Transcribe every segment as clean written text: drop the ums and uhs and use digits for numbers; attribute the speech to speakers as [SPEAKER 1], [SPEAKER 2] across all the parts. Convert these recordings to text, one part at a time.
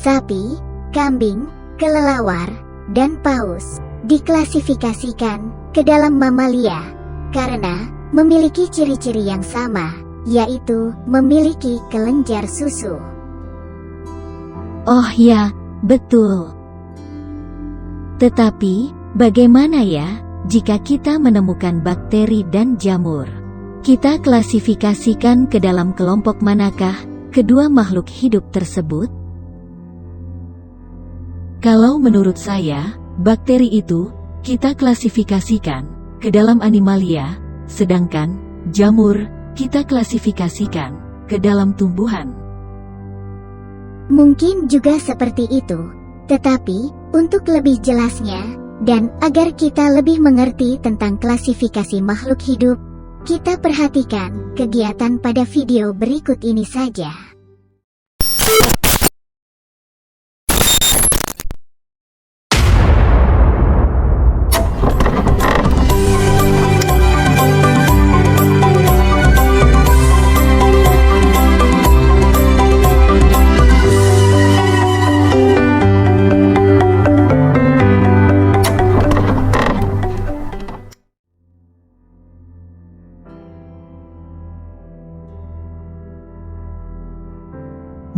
[SPEAKER 1] sapi, kambing, kelelawar, dan paus diklasifikasikan ke dalam mamalia karena memiliki ciri-ciri yang sama, yaitu memiliki kelenjar susu.
[SPEAKER 2] Oh ya, betul. Tetapi, bagaimana ya jika kita menemukan bakteri dan jamur? Kita klasifikasikan ke dalam kelompok manakah kedua makhluk hidup tersebut? Kalau menurut saya, bakteri itu kita klasifikasikan ke dalam animalia, sedangkan jamur kita klasifikasikan ke dalam tumbuhan.
[SPEAKER 1] Mungkin juga seperti itu, tetapi untuk lebih jelasnya dan agar kita lebih mengerti tentang klasifikasi makhluk hidup, kita perhatikan kegiatan pada video berikut ini saja.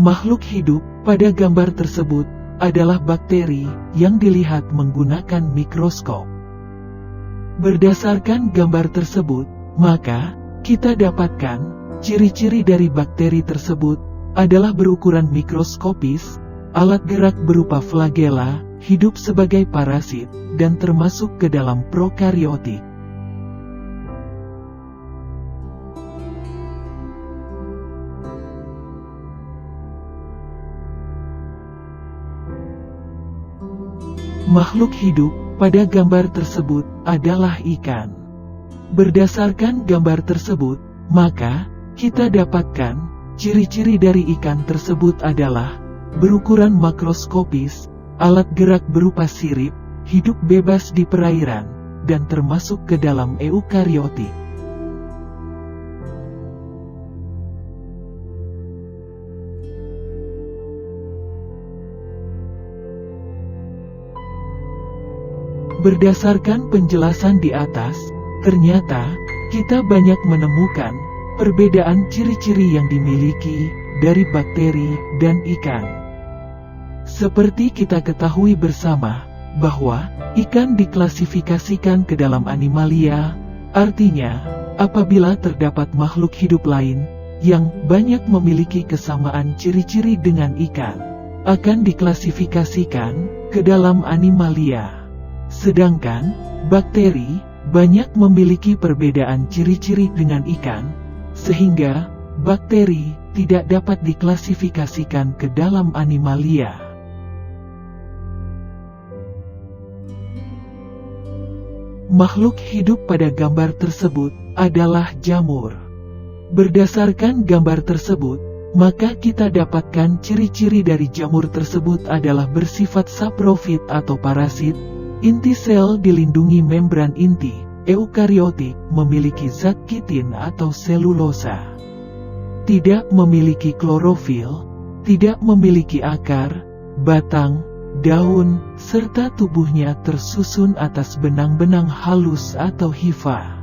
[SPEAKER 3] Makhluk hidup pada gambar tersebut adalah bakteri yang dilihat menggunakan mikroskop. Berdasarkan gambar tersebut, maka kita dapatkan ciri-ciri dari bakteri tersebut adalah berukuran mikroskopis, alat gerak berupa flagela, hidup sebagai parasit, dan termasuk ke dalam prokariotik. Makhluk hidup pada gambar tersebut adalah ikan. Berdasarkan gambar tersebut, maka kita dapatkan ciri-ciri dari ikan tersebut adalah berukuran makroskopis, alat gerak berupa sirip, hidup bebas di perairan, dan termasuk ke dalam eukariotik. Berdasarkan penjelasan di atas, ternyata kita banyak menemukan perbedaan ciri-ciri yang dimiliki dari bakteri dan ikan. Seperti kita ketahui bersama, bahwa ikan diklasifikasikan ke dalam animalia, artinya apabila terdapat makhluk hidup lain yang banyak memiliki kesamaan ciri-ciri dengan ikan, akan diklasifikasikan ke dalam animalia. Sedangkan, bakteri banyak memiliki perbedaan ciri-ciri dengan ikan, sehingga bakteri tidak dapat diklasifikasikan ke dalam animalia. Makhluk hidup pada gambar tersebut adalah jamur. Berdasarkan gambar tersebut, maka kita dapatkan ciri-ciri dari jamur tersebut adalah bersifat saprofit atau parasit. Inti sel dilindungi membran inti, eukariotik, memiliki zat kitin atau selulosa. Tidak memiliki klorofil, tidak memiliki akar, batang, daun, serta tubuhnya tersusun atas benang-benang halus atau hifa.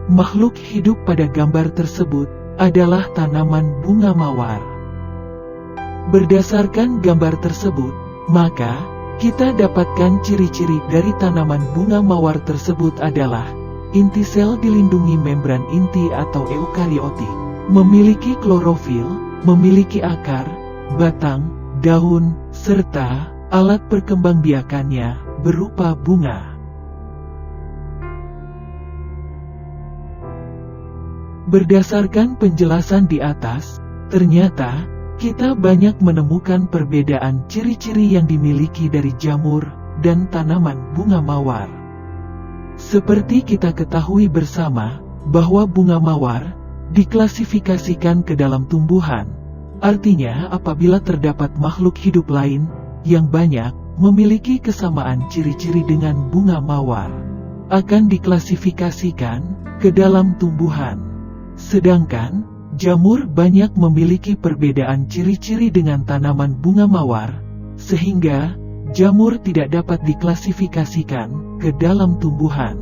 [SPEAKER 3] Makhluk hidup pada gambar tersebut adalah tanaman bunga mawar. Berdasarkan gambar tersebut, maka kita dapatkan ciri-ciri dari tanaman bunga mawar tersebut adalah inti sel dilindungi membran inti atau eukariotik, memiliki klorofil, memiliki akar, batang, daun, serta alat perkembangbiakannya berupa bunga. Berdasarkan penjelasan di atas, ternyata kita banyak menemukan perbedaan ciri-ciri yang dimiliki dari jamur dan tanaman bunga mawar. Seperti kita ketahui bersama, bahwa bunga mawar diklasifikasikan ke dalam tumbuhan. Artinya apabila terdapat makhluk hidup lain yang banyak memiliki kesamaan ciri-ciri dengan bunga mawar, akan diklasifikasikan ke dalam tumbuhan. Sedangkan jamur banyak memiliki perbedaan ciri-ciri dengan tanaman bunga mawar, sehingga jamur tidak dapat diklasifikasikan ke dalam tumbuhan.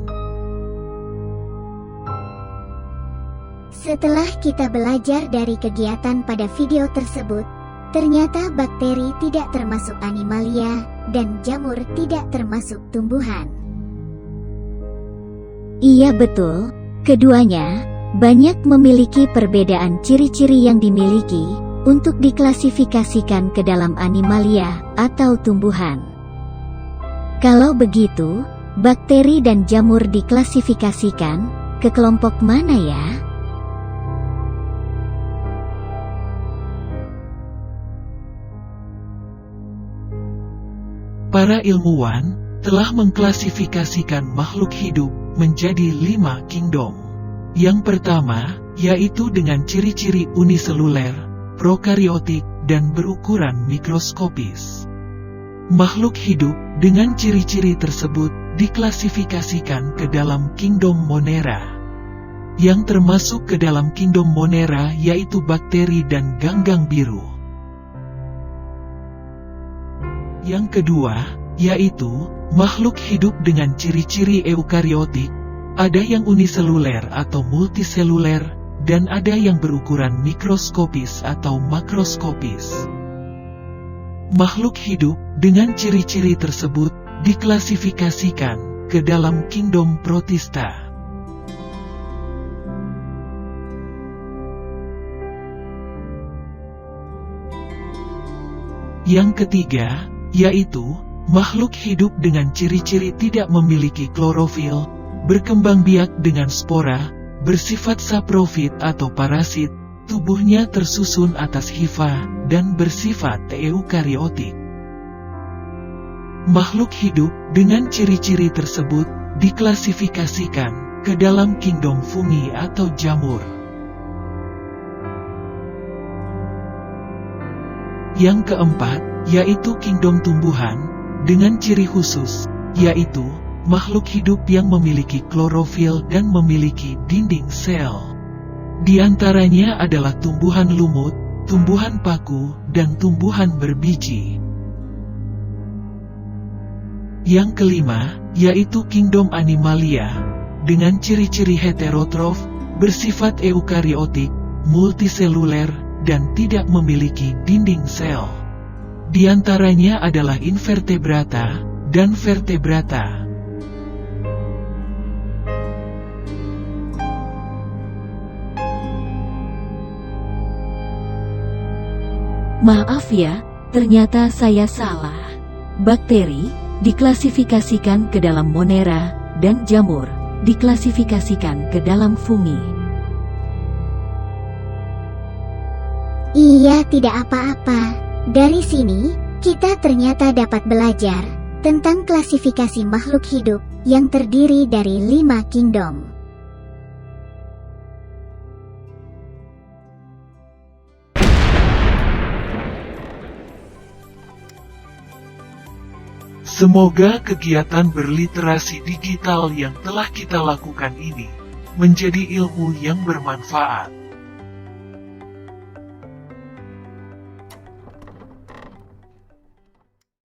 [SPEAKER 1] Setelah kita belajar dari kegiatan pada video tersebut, ternyata bakteri tidak termasuk animalia, dan jamur tidak termasuk tumbuhan.
[SPEAKER 2] Iya betul, keduanya banyak memiliki perbedaan ciri-ciri yang dimiliki untuk diklasifikasikan ke dalam animalia atau tumbuhan. Kalau begitu, bakteri dan jamur diklasifikasikan ke kelompok mana ya?
[SPEAKER 3] Para ilmuwan telah mengklasifikasikan makhluk hidup menjadi 5 kingdom. Yang pertama, yaitu dengan ciri-ciri uniseluler, prokariotik, dan berukuran mikroskopis. Makhluk hidup dengan ciri-ciri tersebut diklasifikasikan ke dalam kingdom Monera. Yang termasuk ke dalam kingdom Monera yaitu bakteri dan ganggang biru. Yang kedua, yaitu makhluk hidup dengan ciri-ciri eukariotik, ada yang uniseluler atau multiseluler, dan ada yang berukuran mikroskopis atau makroskopis. Makhluk hidup dengan ciri-ciri tersebut diklasifikasikan ke dalam kingdom Protista. Yang ketiga, yaitu makhluk hidup dengan ciri-ciri tidak memiliki klorofil, berkembang biak dengan spora, bersifat saprofit atau parasit, tubuhnya tersusun atas hifa, dan bersifat eukariotik. Makhluk hidup dengan ciri-ciri tersebut diklasifikasikan ke dalam kingdom fungi atau jamur. Yang keempat, yaitu kingdom tumbuhan, dengan ciri khusus, yaitu makhluk hidup yang memiliki klorofil dan memiliki dinding sel. Di antaranya adalah tumbuhan lumut, tumbuhan paku, dan tumbuhan berbiji. Yang kelima, yaitu kingdom animalia, dengan ciri-ciri heterotrof, bersifat eukariotik, multiseluler, dan tidak memiliki dinding sel. Di antaranya adalah invertebrata dan vertebrata.
[SPEAKER 2] Maaf ya, ternyata saya salah. Bakteri diklasifikasikan ke dalam Monera, dan jamur diklasifikasikan ke dalam fungi.
[SPEAKER 1] Iya, tidak apa-apa. Dari sini, kita ternyata dapat belajar tentang klasifikasi makhluk hidup yang terdiri dari 5 kingdom.
[SPEAKER 3] Semoga kegiatan berliterasi digital yang telah kita lakukan ini menjadi ilmu yang bermanfaat.